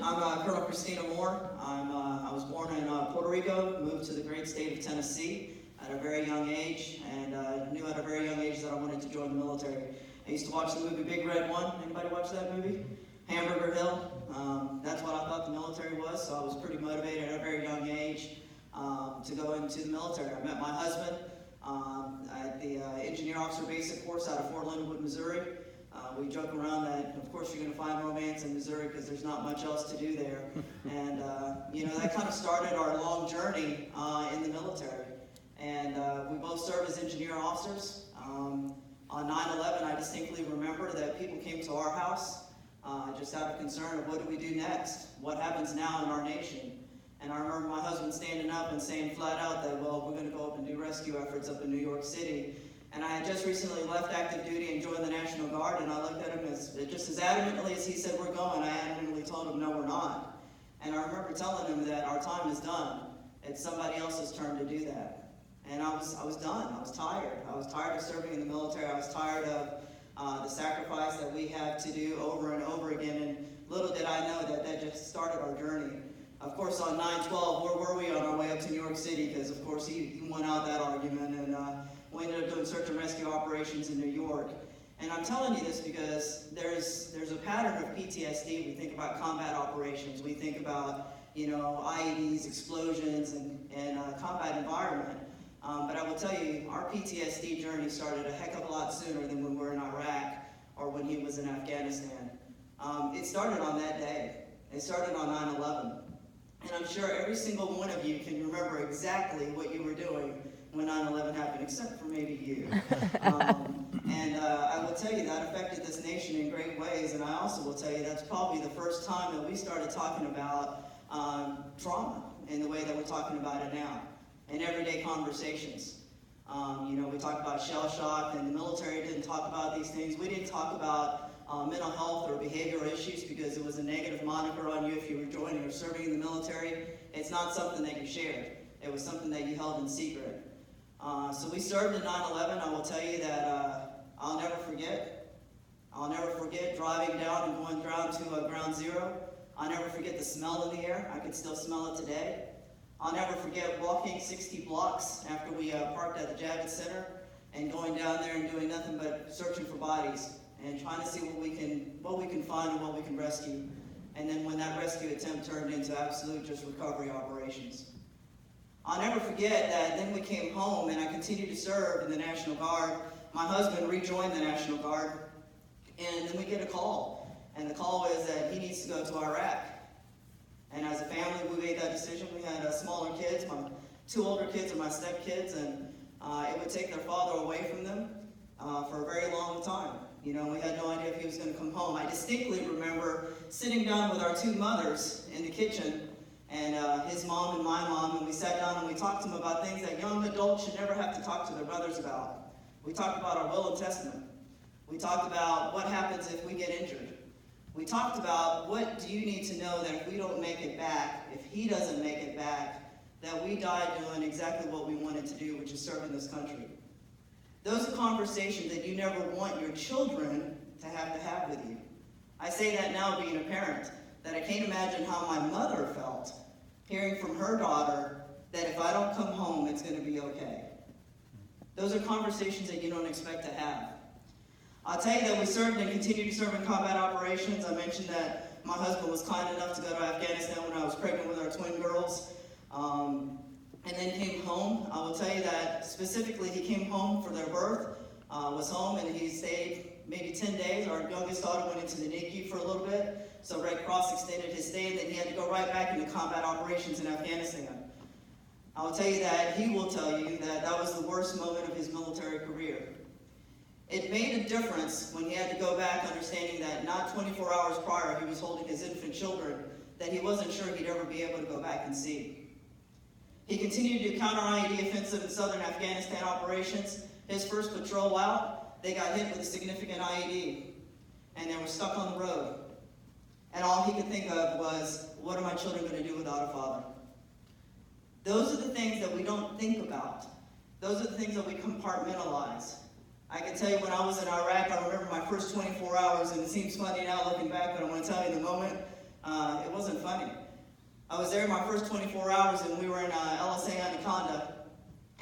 I'm Colonel Christina Moore. I was born in Puerto Rico, moved to the great state of Tennessee at a very young age, and knew at a very young age that I wanted to join the military. I used to watch the movie Big Red 1. Anybody watch that movie? Hamburger Hill. That's what I thought the military was, so I was pretty motivated at a very young age to go into the military. I met my husband at the Engineer Officer Basic Course out of Fort Leonard Wood, Missouri. We joke around that, of course, you're going to find romance in Missouri because there's not much else to do there. And, that kind of started our long journey in the military. And we both served as engineer officers. On 9/11, I distinctly remember that people came to our house just out of concern of what do we do next? What happens now in our nation? And I remember my husband standing up and saying flat out that, well, we're going to go up and do rescue efforts up in New York City. And I had just recently left active duty and joined the National Guard, and I looked at him just as adamantly as he said we're going, I adamantly told him no, we're not. And I remember telling him that our time is done. It's somebody else's turn to do that. And I was done. I was tired. I was tired of serving in the military. I was tired of the sacrifice that we have to do over and over again. And little did I know that just started our journey. Of course, on 9/12, where were we on our way up to New York City? Because, of course, he won out that argument, and we ended up doing search and rescue operations in New York. And I'm telling you this because there's a pattern of PTSD. We think about combat operations. We think about, IEDs, explosions, and combat environment. But I will tell you, our PTSD journey started a heck of a lot sooner than when we were in Iraq or when he was in Afghanistan. It started on that day. It started on 9/11. And I'm sure every single one of you can remember exactly what you were doing when 9/11 happened, except for maybe you. I will tell you that affected this nation in great ways, and I also will tell you that's probably the first time that we started talking about trauma in the way that we're talking about it now, in everyday conversations. We talked about shell shock, and the military didn't talk about these things. We didn't talk about mental health or behavioral issues because it was a negative moniker on you if you were joining or serving in the military. It's not something that you shared. It was something that you held in secret. So we served in 9/11. I will tell you that I'll never forget. I'll never forget driving down and going down to ground zero. I'll never forget the smell in the air. I can still smell it today. I'll never forget walking 60 blocks after we parked at the Javits Center and going down there and doing nothing but searching for bodies and trying to see what we can find and what we can rescue. And then when that rescue attempt turned into absolute just recovery operations. I'll never forget that then we came home and I continued to serve in the National Guard. My husband rejoined the National Guard, and then we get a call. And the call is that he needs to go to Iraq. And as a family, we made that decision. We had smaller kids. My two older kids are my stepkids, and it would take their father away from them for a very long time. We had no idea if he was going to come home. I distinctly remember sitting down with our two mothers in the kitchen, and his mom and my mom, and we sat down and we talked to them about things that young adults should never have to talk to their brothers about. We talked about our will and testament. We talked about what happens if we get injured. We talked about what do you need to know that if we don't make it back, if he doesn't make it back, that we died doing exactly what we wanted to do, which is serving this country. Those are conversations that you never want your children to have with you. I say that now being a parent, that I can't imagine how my mother felt hearing from her daughter that if I don't come home, it's going to be okay. Those are conversations that you don't expect to have. I'll tell you that we served and continue to serve in combat operations. I mentioned that my husband was kind enough to go to Afghanistan when I was pregnant with our twin girls, and then came home. I will tell you that specifically he came home for their birth, was home, and he stayed maybe 10 days. Our youngest daughter went into the NICU for a little bit, so Red Cross extended his stay, and then he had to go right back into combat operations in Afghanistan. I will tell you that he will tell you that that was the worst moment of his military career. It made a difference when he had to go back understanding that not 24 hours prior he was holding his infant children that he wasn't sure he'd ever be able to go back and see. He continued to counter IED offensive in southern Afghanistan operations. His first patrol out, they got hit with a significant IED, and they were stuck on the road. And all he could think of was, what are my children going to do without a father? Those are the things that we don't think about. Those are the things that we compartmentalize. I can tell you when I was in Iraq, I remember my first 24 hours, and it seems funny now looking back, but I want to tell you in the moment, it wasn't I was there my first 24 hours, and we were in LSA Anaconda,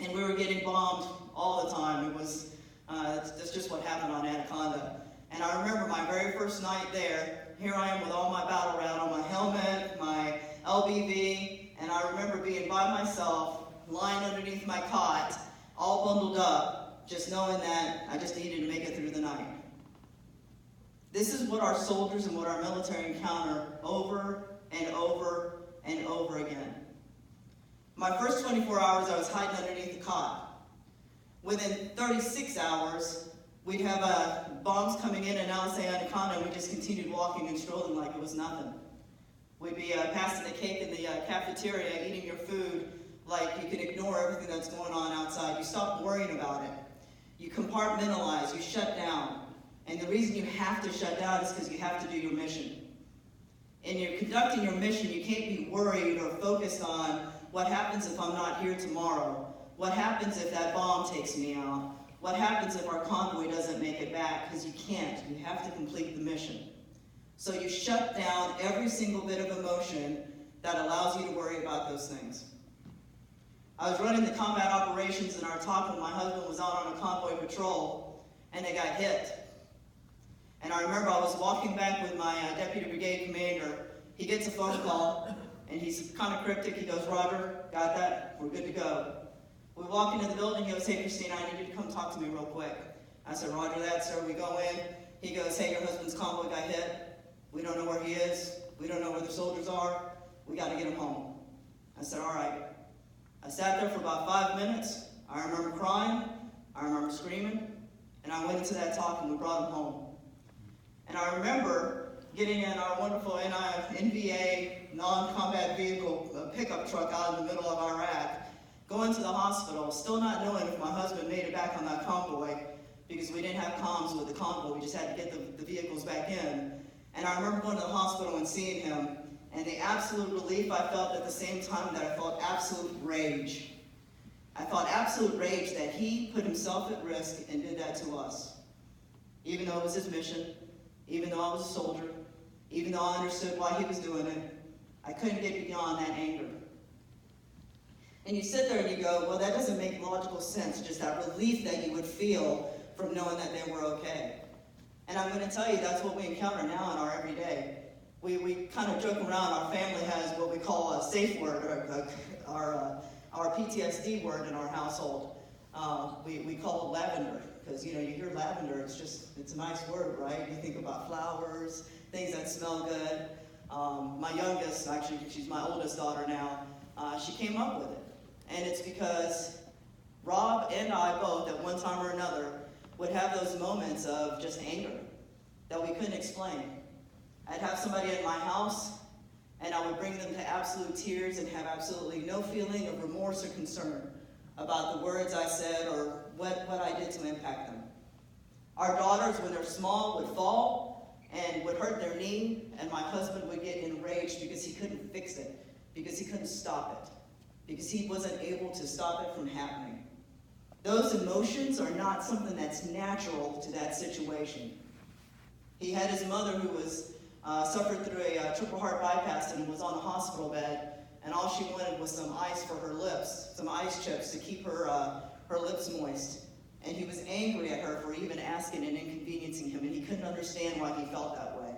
and we were getting bombed all the time. It was, that's just what happened on Anaconda. And I remember my very first night there, here I am with all my battle rat on, my helmet, my LBV, and I remember being by myself, lying underneath my cot, all bundled up, just knowing that I just needed to make it through the night. This is what our soldiers and what our military encounter over and over and over again. My first 24 hours, I was hiding underneath the cot. Within 36 hours, we'd have bombs coming in LSA Anaconda, and we just continued walking and strolling like it was nothing. We'd be passing the cake in the cafeteria, eating your food like you can ignore everything that's going on outside. You stop worrying about it. You compartmentalize, you shut down. And the reason you have to shut down is because you have to do your mission. And you're conducting your mission, you can't be worried or focused on what happens if I'm not here tomorrow. What happens if that bomb takes me out? What happens if our convoy doesn't make it back? Because you can't. You have to complete the mission. So you shut down every single bit of emotion that allows you to worry about those things. I was running the combat operations in our talk when my husband was out on a convoy patrol, and they got hit. And I remember I was walking back with my deputy brigade commander. He gets a phone call, and he's kind of cryptic. He goes, "Roger, got that, we're good to go." We walk into the building, he goes, "Hey, Christina, I need you to come talk to me real quick." I said, "Roger that, sir." We go in, he goes, "Hey, your husband's convoy got hit. We don't know where he is. We don't know where the soldiers are. We got to get him home." I said, "All right." I sat there for about 5 minutes. I remember crying, I remember screaming, and I went into that talk and we brought him home. And I remember getting in our wonderful NVA non-combat vehicle pickup truck out in the middle of Iraq, going to the hospital, still not knowing if my husband made it back on that convoy, because we didn't have comms with the convoy. We just had to get the vehicles back in. And I remember going to the hospital and seeing him, and the absolute relief I felt at the same time that I felt absolute rage. I felt absolute rage that he put himself at risk and did that to us. Even though it was his mission, even though I was a soldier, even though I understood why he was doing it, I couldn't get beyond that anger. And you sit there and you go, well, that doesn't make logical sense, just that relief that you would feel from knowing that they were okay. And I'm going to tell you, that's what we encounter now in our everyday. We kind of joke around, our family has what we call a safe word, or our PTSD word in our household. We call it lavender, because you hear lavender, it's a nice word, right? You think about flowers, things that smell good. My youngest, actually, she's my oldest daughter now, she came up with it. And it's because Rob and I both, at one time or another, would have those moments of just anger that we couldn't explain. I'd have somebody at my house, and I would bring them to absolute tears and have absolutely no feeling of remorse or concern about the words I said or what I did to impact them. Our daughters, when they're small, would fall and would hurt their knee, and my husband would get enraged because he couldn't fix it, because he couldn't stop it, because he wasn't able to stop it from happening. Those emotions are not something that's natural to that situation. He had his mother who was suffered through a triple heart bypass and was on a hospital bed, and all she wanted was some ice for her lips, some ice chips to keep her lips moist. And he was angry at her for even asking and inconveniencing him, and he couldn't understand why he felt that way.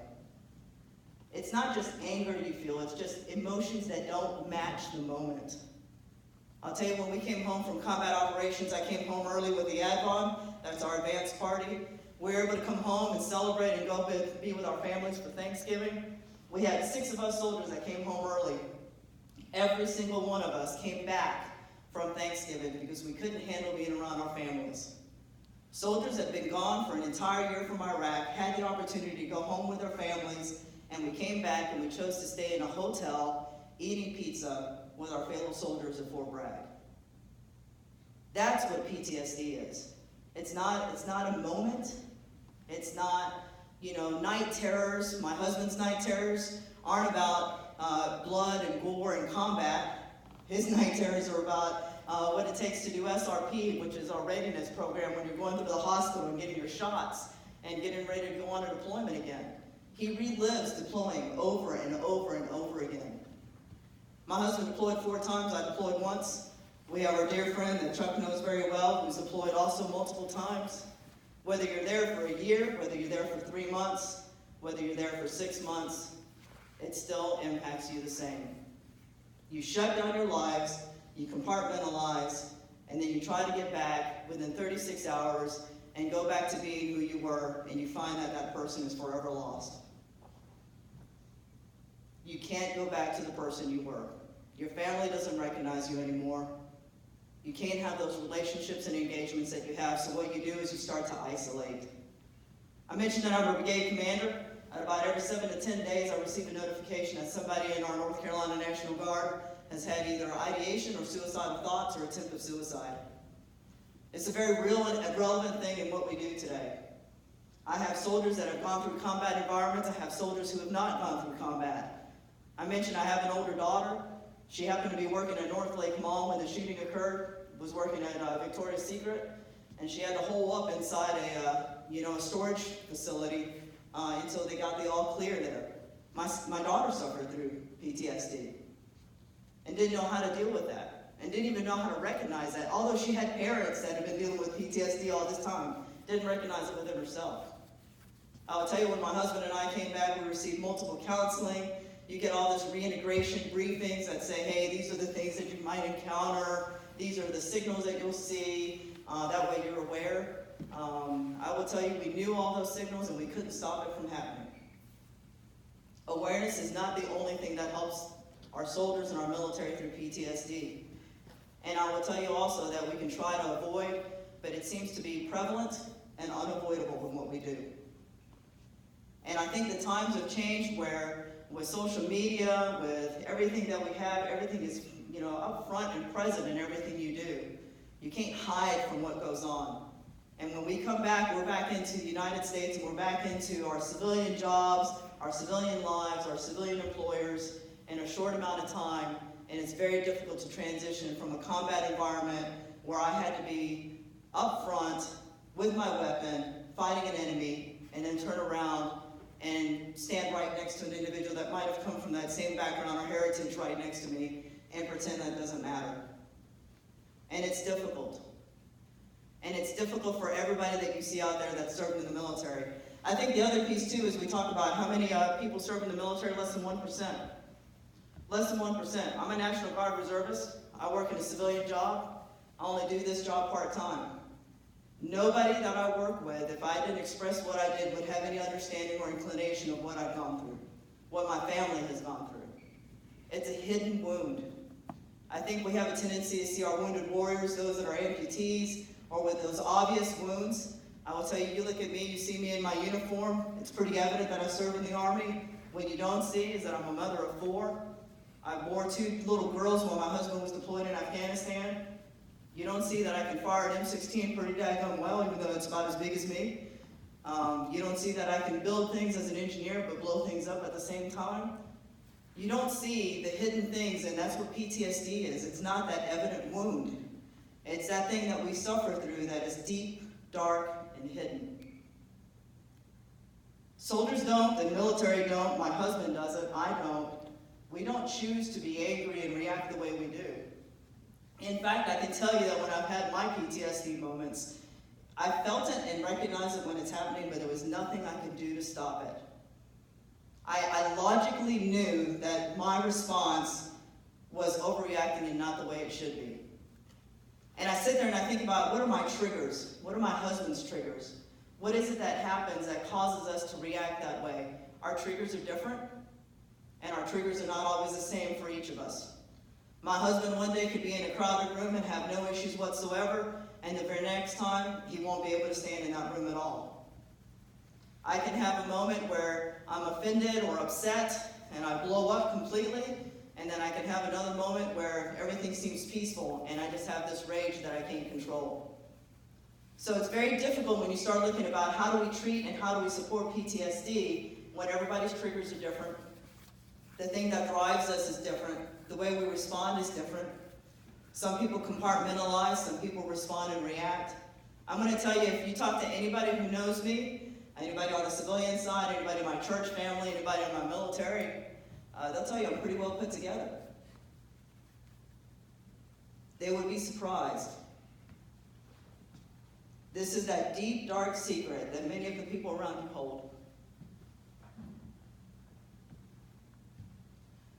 It's not just anger you feel, it's just emotions that don't match the moment. I'll tell you, when we came home from combat operations, I came home early with the ADVON, that's our advanced party. We were able to come home and celebrate and go be with our families for Thanksgiving. We had 6 of us soldiers that came home early. Every single one of us came back from Thanksgiving because we couldn't handle being around our families. Soldiers that had been gone for an entire year from Iraq had the opportunity to go home with their families, and we came back and we chose to stay in a hotel eating pizza with our fellow soldiers at Fort Bragg. That's what PTSD is. It's not a moment. It's not, night terrors. My husband's night terrors aren't about blood and gore and combat. His night terrors are about what it takes to do SRP, which is our readiness program, when you're going through the hospital and getting your shots and getting ready to go on a deployment again. He relives deploying over and over and over again. My husband deployed 4 times, I deployed once. We have our dear friend that Chuck knows very well, who's deployed also multiple times. Whether you're there for a year, whether you're there for 3 months, whether you're there for 6 months, it still impacts you the same. You shut down your lives, you compartmentalize, and then you try to get back within 36 hours and go back to being who you were, and you find that that person is forever lost. You can't go back to the person you were. Your family doesn't recognize you anymore. You can't have those relationships and engagements that you have, so what you do is you start to isolate. I mentioned that I'm a brigade commander. At about every 7 to 10 days, I receive a notification that somebody in our North Carolina National Guard has had either ideation or suicidal thoughts or attempt of suicide. It's a very real and relevant thing in what we do today. I have soldiers that have gone through combat environments. I have soldiers who have not gone through combat. I mentioned I have an older daughter. She happened to be working at North Lake Mall when the shooting occurred, was working at Victoria's Secret, and she had to hole up inside a storage facility until they got the all clear there. My daughter suffered through PTSD and didn't know how to deal with that, and didn't even know how to recognize that. Although she had parents that had been dealing with PTSD all this time, didn't recognize it within herself. I'll tell you, when my husband and I came back, we received multiple counseling. You get all this reintegration briefings that say, hey, these are the things that you might encounter. These are the signals that you'll see. That way you're aware. I will tell you, we knew all those signals and we couldn't stop it from happening. Awareness is not the only thing that helps our soldiers and our military through PTSD. And I will tell you also that we can try to avoid, but it seems to be prevalent and unavoidable in what we do. And I think the times have changed where with social media, with everything that we have, everything is up front and present in everything you do. You can't hide from what goes on. And when we come back, we're back into the United States, and we're back into our civilian jobs, our civilian lives, our civilian employers in a short amount of time. And it's very difficult to transition from a combat environment where I had to be up front with my weapon, fighting an enemy, and then turn around and stand right next to an individual that might have come from that same background or heritage right next to me and pretend that doesn't matter. And it's difficult. And it's difficult for everybody that you see out there that's serving in the military. I think the other piece too is we talk about how many people serve in the military, less than 1%. Less than 1%. I'm a National Guard reservist. I work in a civilian job. I only do this job part-time. Nobody that I work with, if I didn't express what I did, would have any understanding or inclination of what I've gone through, what my family has gone through. It's a hidden wound. I think we have a tendency to see our wounded warriors, those that are amputees, or with those obvious wounds. I will tell you, you look at me, you see me in my uniform, it's pretty evident that I serve in the Army. What you don't see is that I'm a mother of 4. I bore 2 little girls while my husband was deployed in Afghanistan. You don't see that I can fire an M16 pretty daggone well, even though it's about as big as me. You don't see that I can build things as an engineer, but blow things up at the same time. You don't see the hidden things, and that's what PTSD is. It's not that evident wound. It's that thing that we suffer through that is deep, dark, and hidden. Soldiers don't, the military don't, my husband doesn't, I don't. We don't choose to be angry and react the way we do. In fact, I can tell you that when I've had my PTSD moments, I felt it and recognized it when it's happening, but there was nothing I could do to stop it. I logically knew that my response was overreacting and not the way it should be. And I sit there and I think about, what are my triggers? What are my husband's triggers? What is it that happens that causes us to react that way? Our triggers are different, and our triggers are not always the same for each of us. My husband one day could be in a crowded room and have no issues whatsoever, and the very next time, he won't be able to stand in that room at all. I can have a moment where I'm offended or upset, and I blow up completely, and then I can have another moment where everything seems peaceful, and I just have this rage that I can't control. So it's very difficult when you start looking about how do we treat and how do we support PTSD when everybody's triggers are different. The thing that drives us is different. The way we respond is different. Some people compartmentalize, some people respond and react. I'm going to tell you, if you talk to anybody who knows me, anybody on the civilian side, anybody in my church family, anybody in my military, they'll tell you I'm pretty well put together. they would be surprised. This is that deep, dark secret that many of the people around you hold.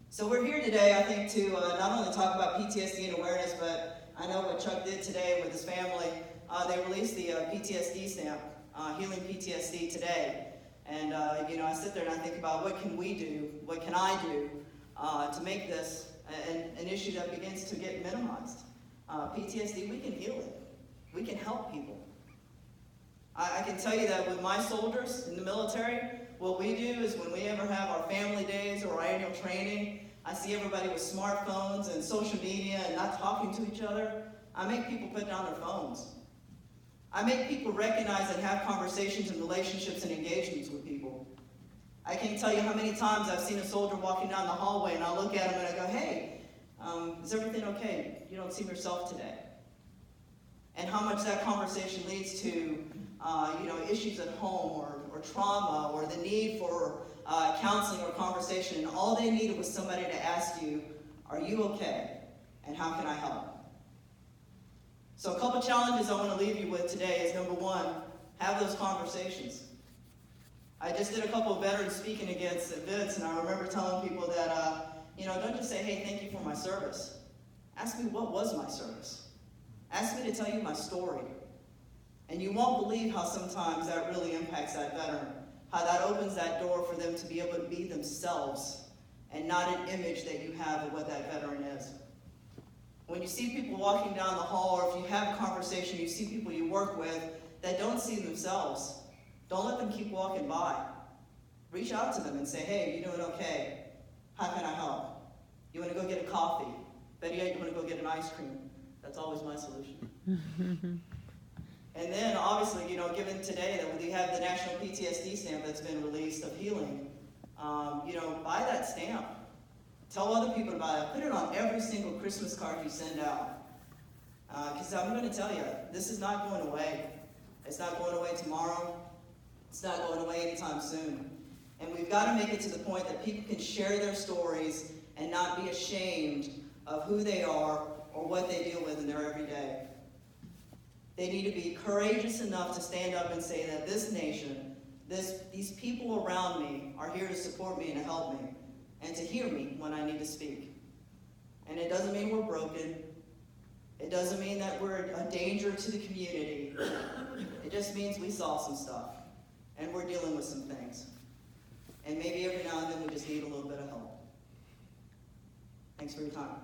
So we're here today, I think, to not only talk about PTSD and awareness, but I know what Chuck did today with his family. They released the PTSD Stamp, Healing PTSD today. And, I sit there and I think about what can we do, what can I do to make this an issue that begins to get minimized. PTSD, we can heal it. We can help people. I can tell you that with my soldiers in the military, what we do is when we ever have our family days or our annual training, I see everybody with smartphones and social media and not talking to each other. I make people put down their phones. I make people recognize and have conversations and relationships and engagements with people. I can't tell you how many times I've seen a soldier walking down the hallway and I look at him and I go, hey, is everything okay? You don't seem yourself today. And how much that conversation leads to issues at home or trauma or the need for counseling or conversation. And all they needed was somebody to ask you, are you okay? And how can I help? So a couple challenges I want to leave you with today is, number one, have those conversations. I just did a couple of veterans speaking against events, and I remember telling people that, don't just say, hey, thank you for my service. Ask me, what was my service? Ask me to tell you my story. And you won't believe how sometimes that really impacts that veteran, how that opens that door for them to be able to be themselves and not an image that you have of what that veteran is. When you see people walking down the hall, or if you have a conversation, you see people you work with that don't see themselves, don't let them keep walking by. Reach out to them and say, hey, you doing okay? How can I help? You want to go get a coffee? Better yet, you want to go get an ice cream? That's always my solution. And then, obviously, given today that we have the National PTSD Stamp that's been released of healing, buy that stamp. Tell other people about it. Put it on every single Christmas card you send out. Because I'm going to tell you, this is not going away. It's not going away tomorrow. It's not going away anytime soon. And we've got to make it to the point that people can share their stories and not be ashamed of who they are or what they deal with in their everyday. They need to be courageous enough to stand up and say that this nation, these people around me are here to support me and to help me and to hear me when I need to speak. And it doesn't mean we're broken. It doesn't mean that we're a danger to the community. It just means we saw some stuff and we're dealing with some things. And maybe every now and then we just need a little bit of help. Thanks for your time.